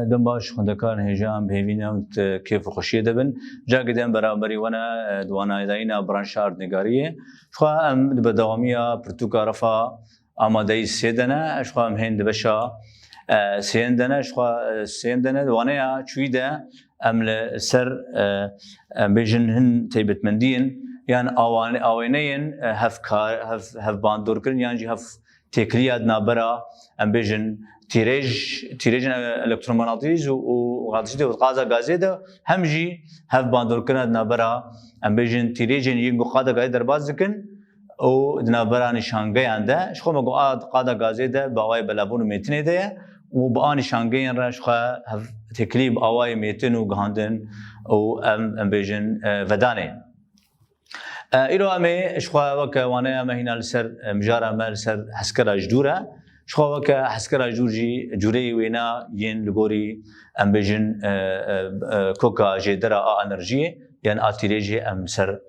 دم باش خندکار هجام بهوینه کیف خوشی دبن جا قدام برابری وانا دوانا داینا برانشارد نگاریه شخوا به دوامیه پرتوکا رفا آماده سیدنه شخوا هند بشا سیندنه شخوا سیندنه دوانه چویده امل سر بیشن هن تیبت مندین یعنی آوانین هف باندور کردن یعنی جی هف تکریات نابرا ام بیشن تیرژ الکترومغناطیس و غازیده و غازا غازیده همجی هف باندور کردن نابرا ام بیشن تیرژ ینگو قادا غای درباز کن او نابرا نشانگی انده شخو مگو قادا غازیده باوی بلابون میتنه ده و با نشانگی ان راش خا تکلیب آوای میتن و گهاندن او ام بیشن ودانه ایرو امی شخوا وک وانه ام هینا لسر مجاره مال سر حسکر جدوره شخوا وک حسکر جورجی جوری وینا ین لگوری ام بیشن کوکا جدرا انرژی یعنی آتیریجی ام سر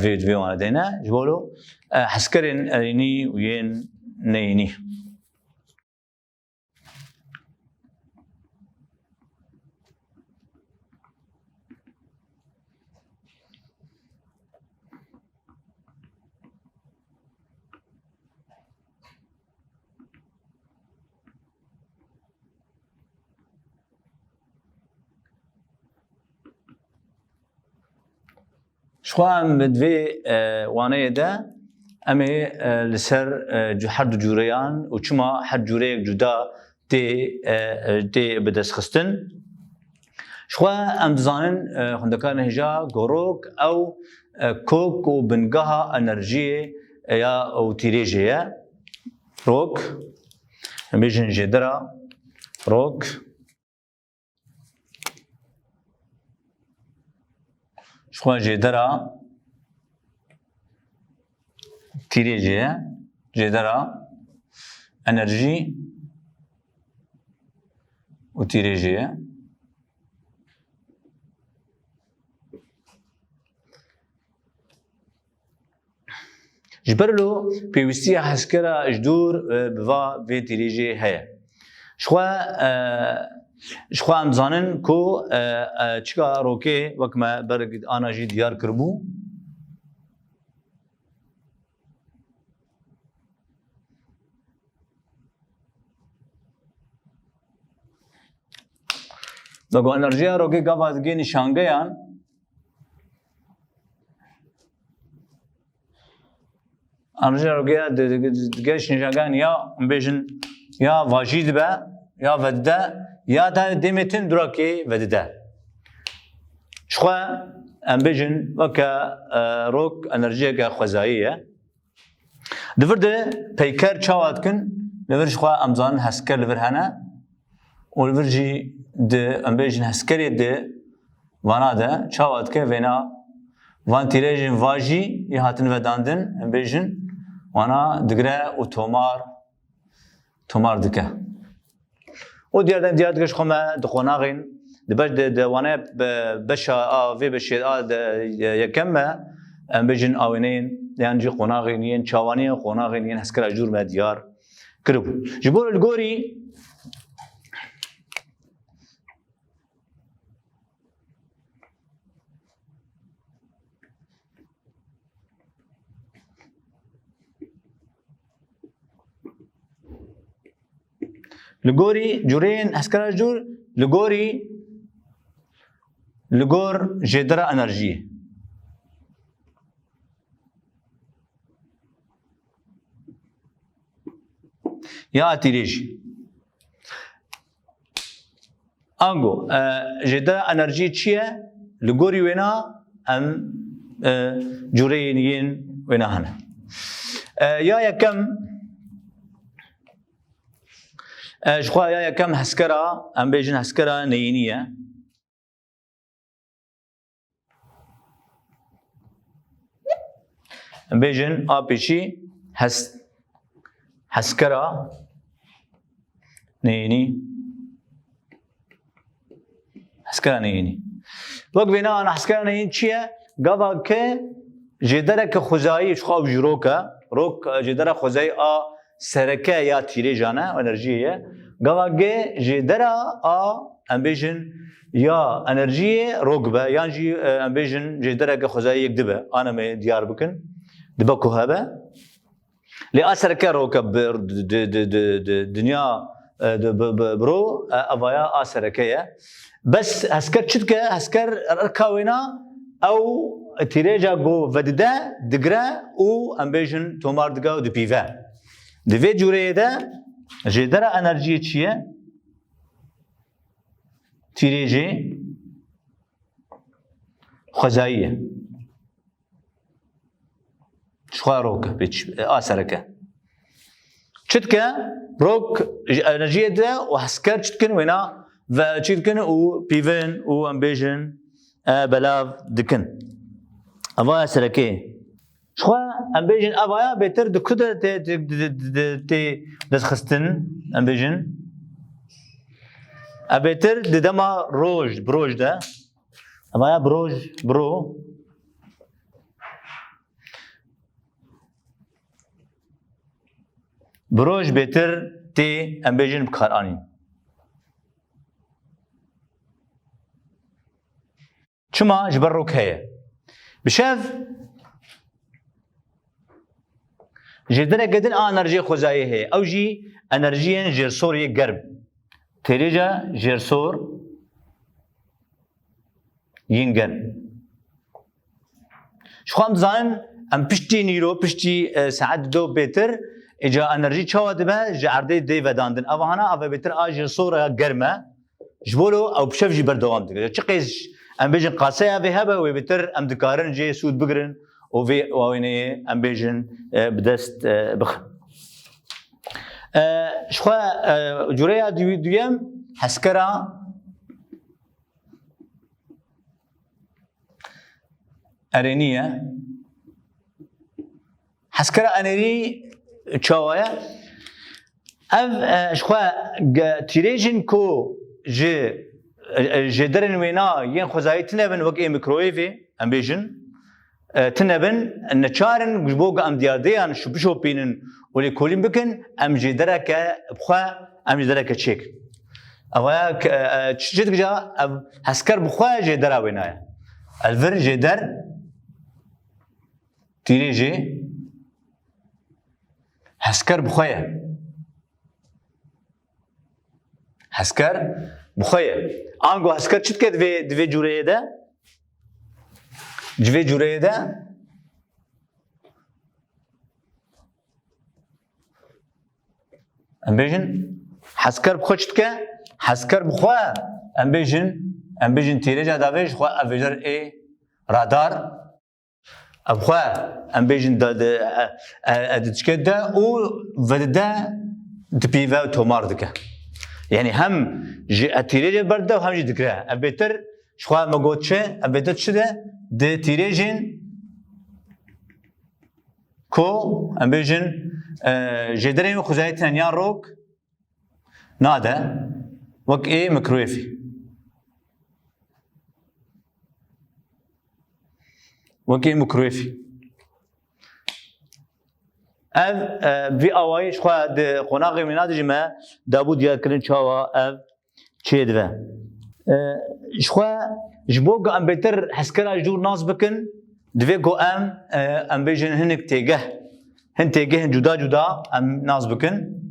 وید ویوانه دینا جبولو حسکرین اینی وین نینی شخوان بدوی وانه ده امی لسر حد جوریان و چما حد جوری جدا تی بدست خستن شخوان ام دزانن خندکان هجا گروک او کوک و بنگاه انرژی یا او تیریجیه روک بیشن جدرا روک شخوان جدرا تیریجیه جدرا انرژی و تیریجیه جبرلو پیوستی حسکرا اجدور بوا وی تیریجیه هیا شخوا ام زانن کو چکا روکه وکما برگ آنا جی دیار کربو بگو انرژی روکه گاوازگی نشانگیان انرژی روکه دگیش نشانگیان یا بیشن یا واجید به یا وده یا دا دیمتن دراکی وده شخوا ام بیشن وکا روک انرژی که خوزاییه دفرده پیکر چاواد کن لور شخوا امزان هسکر لور هنه و لور جی ده ام بیشن هسکری ده وانا ده چاواد که وینا وان تیریجن واجی یه هاتن وداندن ام بیشن وانا دگره و تومار دکه و دیار دکش خما دخوناغین دبش دوانه بشا وی بشید یکمه ام بیشن آوینین یعنی جی قناغین ین چوانی قناغین ین هسکر اجور ما دیار کربو جبور الگوری لگوری جورین هسکر جور لگور جدرا انرژی یا آتیریجی آنگو جدرا انرژی چیه لگوری وینا ام جورین وینا هنه یا یکم شخوا یا یکم هسکرا ام بیشن هسکرا نینیه ام بیشن آپیچی هسکرا نینی هسکرا نینی وقت بنا أنا هسکرا نین چیه گاوا که جدره که خوزایی شخوا بجروکه روک جدره خوزایی سرکه یا تیره جانه انرژیه گواگه جدرا ام بيجن يا انرجيه روكبه يانجي ام بيجن جدرك خزاي يكدبه انا ما ديار بكن دبكو هبه لأثر كروكب دنيا برو افايا اثر كيا بس هسكر شتكه هسكر ركاوينا او تيريجا جو فددا دغرا او امبيجن تومار دغا دو بيفا دفي جوريدا جدرا انرجي تشيه تيريجي خزايه شخاروك بيتش اثرك شتكه روك انرجي دا وهسكر شتكن وينا فشتكن و بيفن و امبيجن بلاف دكن افايا سركي شخوا امبيجن افايا بيتر دكده تي دخستن امبيجن ابيتر ددما روج بروج ده افايا بروج برو بروج بيتر تي امبيجن بكاراني شما جبروك هي بشاف جدرا قدن انرجي خزايه هي او جي انرجيا جرسوري قرب تريجا جرسور ينقر شو خام زان ام بشتي نيرو بشتي ساعات دو بيتر اجا انرجي تشوا دبا جاردي دي وداندن افانا اف بيتر اجر صوره قرمه جبولو او بشف جي بردوام دغ تشقيش ام بيجن قاسيه بهبه وبتر ام دكارن جي سود بقرن وفي ويني ام بيجن بدست بخ شخوا جوريا دويم حسكرا ارينيه حسكرا انري تشاويا اف شخوا تيريجن كو جي درن وينا ين خزاي تنبن وقي ميكرويفي ام بيجن تنبن ان تشارن جبوق ام ديارديان شو بشوبينن ولي كولين بكن ام جدرك بخوا ام جدرك تشيك اوايا تشجد جا هسكر بخوا جدرا وينايا الفر جدر تيريجي هسكر بخويا هسكر بخويا انغو هسكر شتكه دفي جوريدا جوي جوريدا امبيجن هسكر بخو شتكه هسكر بخوا امبيجن تيريجا دافيج خو افيجر اي رادار ابخوا امبيجن د تشكدا او فدا دبيفا توماردكه يعني هم جي اتيريجي برده وهم جي دكرا ابيتر شخوا مغوتشه ابيتر تشده د تيريجين كو امبيجن جدرين خزايتن يان روك نادا وك اي مكرويفي وكي مكرويفي اف في اواي شخوا د قناغي مناد جما دابود يا كرين شوا اف تشيدفا شخوا جبوغ ام بيتر حسكرا جور ناس بكن دفيكو ام بيجن هنك تيجه هن تيجه جدا جدا ام ناس بكن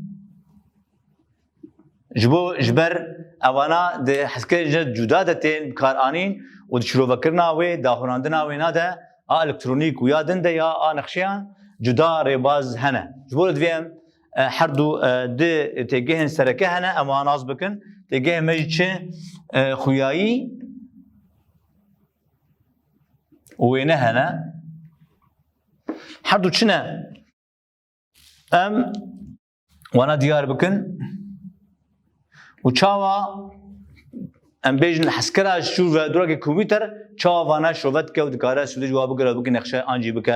جبر اوانا د حسكرا جدا دتين بكارانين ودشرو فكرنا وي داخلاندنا وينا ده الكترونيك ويادن ده يا نقشيان جدا ريباز هنا جبول دفيم حردو د تيجهن سركه هنا اما ناس بكن تيجه مجتش خوياي وينه هنا حردو چنا ام وانا ديار بكن وچاوا ام بيجن حسكرا شو دراك الكمبيوتر تشافانا شوفت كو دكاره سود جواب غرا بك نقشه انجي بك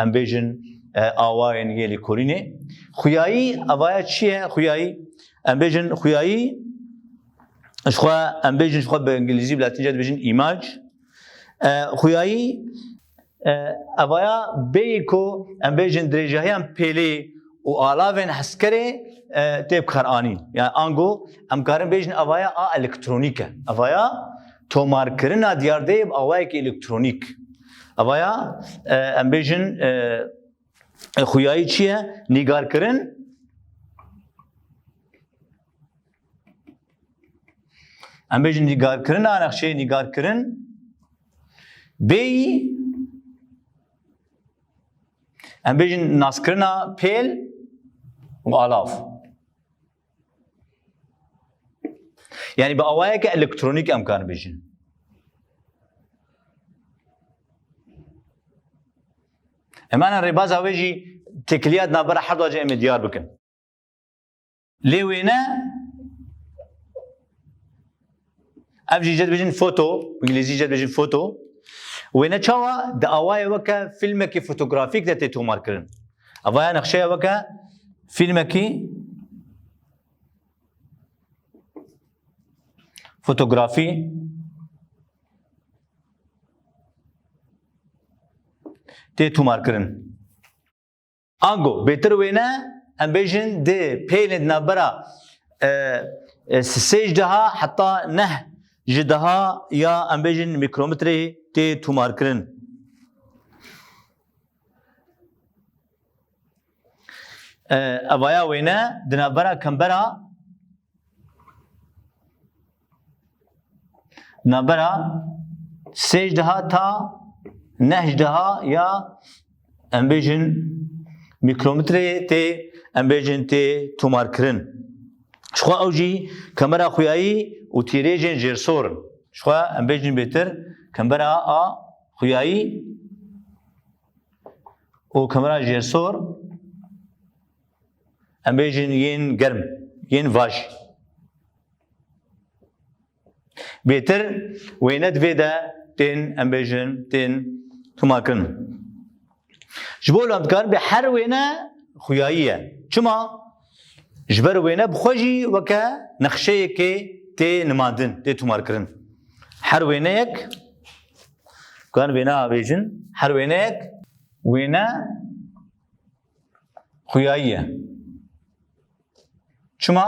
ام بيجن اواين يلي كوريني خوياي اوايا تشي خوياي ام بيجن خوياي اشخوا ام بيجن شخوا بالانجليزي بلاتينجا بيجن ايماج خوياي اوايا بيكو ام بيجن درجه هم بيلي وآلافين حسكري تيب خرانين يعني أنجو أمكارن بيجن أوايا إلكترونيكا أوايا تومار كرنا ديار ديب أوايك إلكترونيك أوايا أم بيجن خوياي چیه نگار کرن ام بیجن نگار کرن نقشه نگار کرن بی ام بیجن ناس کرنا پیل و آلاف يعني بأوايك إلكترونيك أمكان بيجن اما انا ريباز هاويجي تكليات نابرا حد واجه ام ديار بكن ليوينا افجي جد بيجن فوتو انجليزي جد بيجن فوتو وينا تشاوا دا اواي وكا فيلمكي فوتوغرافيك دا تيتو ماركرن اوايا نقشيه وكا فيلمكي فوتوغرافي تيتو ماركرن آنگو بهتر وینا ام بیجن ده پیل نبرا سیج دها حتی نه جدها یا ام بیجن میکرومتری تی تو مارکرن اوایا وینا دنبرا کمبرا نبرا سیج دها تا نه جدها یا ام بیجن میکرومتری تی ام بیجن تی تو مارکرن شخوا اوجی کمرا خویایی و تیریجن جرسورن شخوا ام بیجن بهتر کمرا خویایی و کمرا جرسور ام بیجن ین گرم ین واج بهتر ویند ویدا تین ام بیجن تین تو مارکرن جبول امكان بحر وينا خويايه شما جبر وينا بخوجي وكا نخشيك تي نمادن تي تماركرن حر وينك كان وينا بيجن حر وينك وينا خويايه شما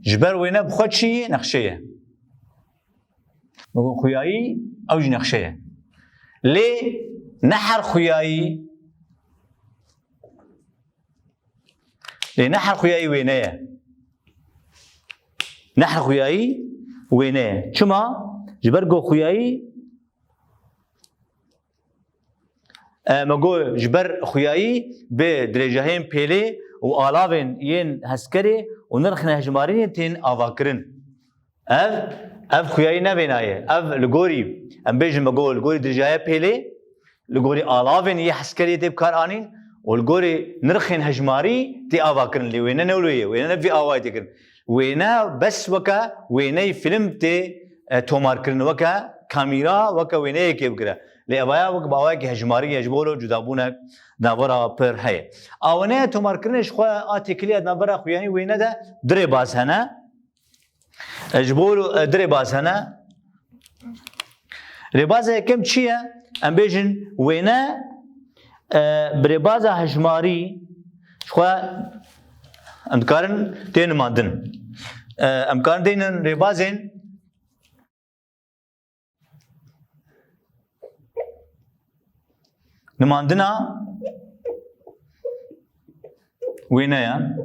جبر وينا بخوجي نخشيه خوياي او نخشيه لي نحر خوياي نحر خوياي وينايا نحر خوياي وينايا شما جبرقو خوياي مقو جبر خوياي بدرجهين بيلي وآلافين ين هسكري ونرخنا هجمارين تين آفاكرن اف خوياي نبينايا اف لغوري ام بيجن مقو لغوري درجهين بيلي لغوري آلافين يحسكري تيب كارانين والجوري نرخين هجماري تي آواكرن لي وينا نولويه وينا في آواي تكرن وينا بس وكا وينا فيلم تي توماركرن وكا كاميرا وكا وينا كيف كرا لي أبايا وكا باواي كي هجماري يجبولو جدابونا نابرا بير هاي أونا توماركرنش خوا آتيكليا نابرا خوياني وينا دا دري باز هنا جبولو دري باز هنا ربازة كم تشيا أم بيجن وينا بربازا هجماري شخوا امكارن تين مادن امكارن تين ربازين نماندنا وينايا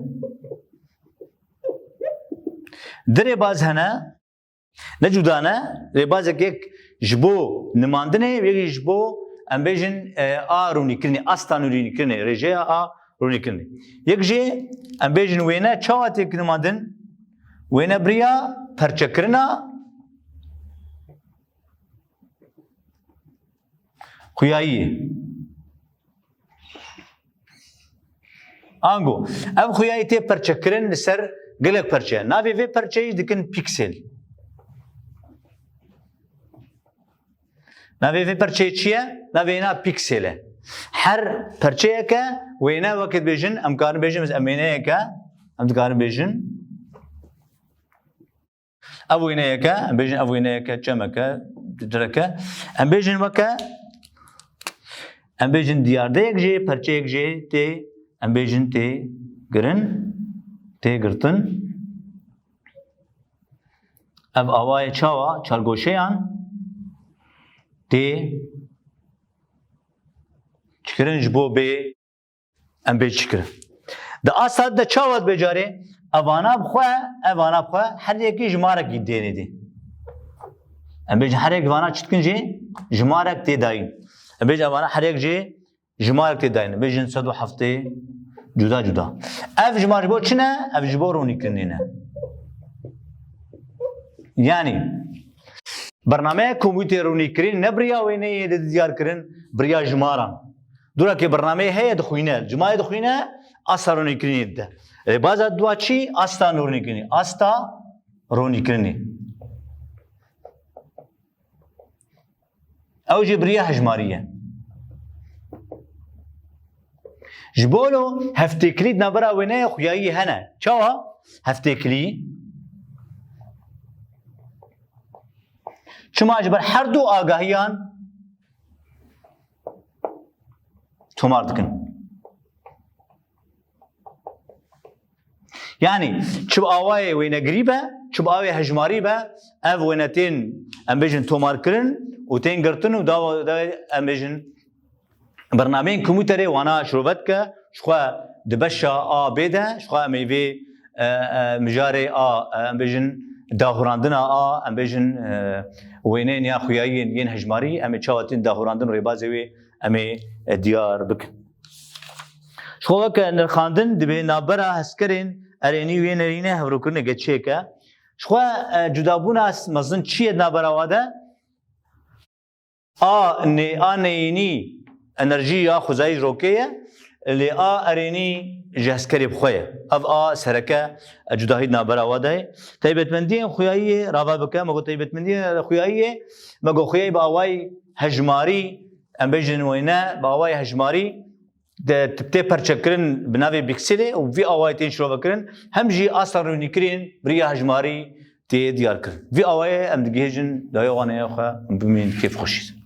در رباز هنا نجودانا ربازا كيك جبو نماندنه ويجي جبو ام بیجن رونی کرنی استانوری کرنی رجاء رونی کرنی یک جه ام بیجن وینا چاوتی کنمادن وینا بریا پرچکرنا خویایی آنگو ام خویایی تی پرچکرن لسر گلک پرچه ناوی وی پرچه دکن پیکسل ناوی وی پرچه چیه؟ ناوی اینا پیکسله هر پرچه که وینا وقت بیجن امکان بیجن مثل امینه که امکان بیجن اوینه که بیجن اوینه که چمه که درکه ام بیجن وکه ام بیجن دیارده یک جه پرچه یک جه تی ام بیجن تی گرن تێ گرتن ئەم ئاوایە چاوە چارگۆشەیان تێ چکردن ji bo bê em bê çikirin. Di asad de çawa becarê evana bixwe evana bixwe her yekî ji marekî dênê dê. Em bêjin her yek vana çitkin jê ji marek tê dayîn. Em bêjin evana her yek jê ji marek tê dayîn. Bêjin 107 cuda cuda. Ev ji mar ji bo çi ne? Ev ji bo ronîkirinê ne. Yani bernameya komûtê ronîkirin ne biriya wêneyê de diyar kirin biriya ji maran. Durakê bernameyê heye dixwîne, cimayê dixwîne asta ronîkirinê de. Baza dua çi? Asta ronîkirinê. Asta ronîkirinê. Ew jî biriya hejmarî ye. Ji bo heftêkilî navbera wêneyê xuyayî hene. Çawa? Heftêkilî çima ji ber her du agahiyan tomar dikin. Yani çi awayê wênegirî be, çi awayê hejmarî be, ev wênetên em bêjin tomarkirin û tên girtin û da em bêjin bernameyên komûterê wana şirovet ke ji xwe di beşa A bê de ji xwe em ê vê mijarê A em bêjin dahurandina A em bêjin wêneyên ya xuyayiyên yên hejmarî em ê çawa tên dahurandin rêbazê wê em ê diyar bikin. Ji xwe weke nirxandin dibe navbera hezkerên erênî wê nêrîne hevrokirinê geçiyeke. Ji xwe cudabûna mezin çi ye navbera wa de? A neyînî enerjî ya xwezayî rokê ye, lê A erênî ji hezkerê bixwe ye. Ev A sereke cudahî navbera wa de ye. Taybetmendiyên xuyayiyê rava bike, me got taybetmendiyên xuyayiyê, me got xuyayî bi awayî hejmarî em bêjin wêne bi awayî hejmarî tê perçekirin bi navê pîkselê û vî awayê tên şirovekirin hem jî asta ronîkirên biriya hejmarî tê diyar kirin. Vî awayê em digihêjin dayê waneyê xwe bimîn kêfxweşî.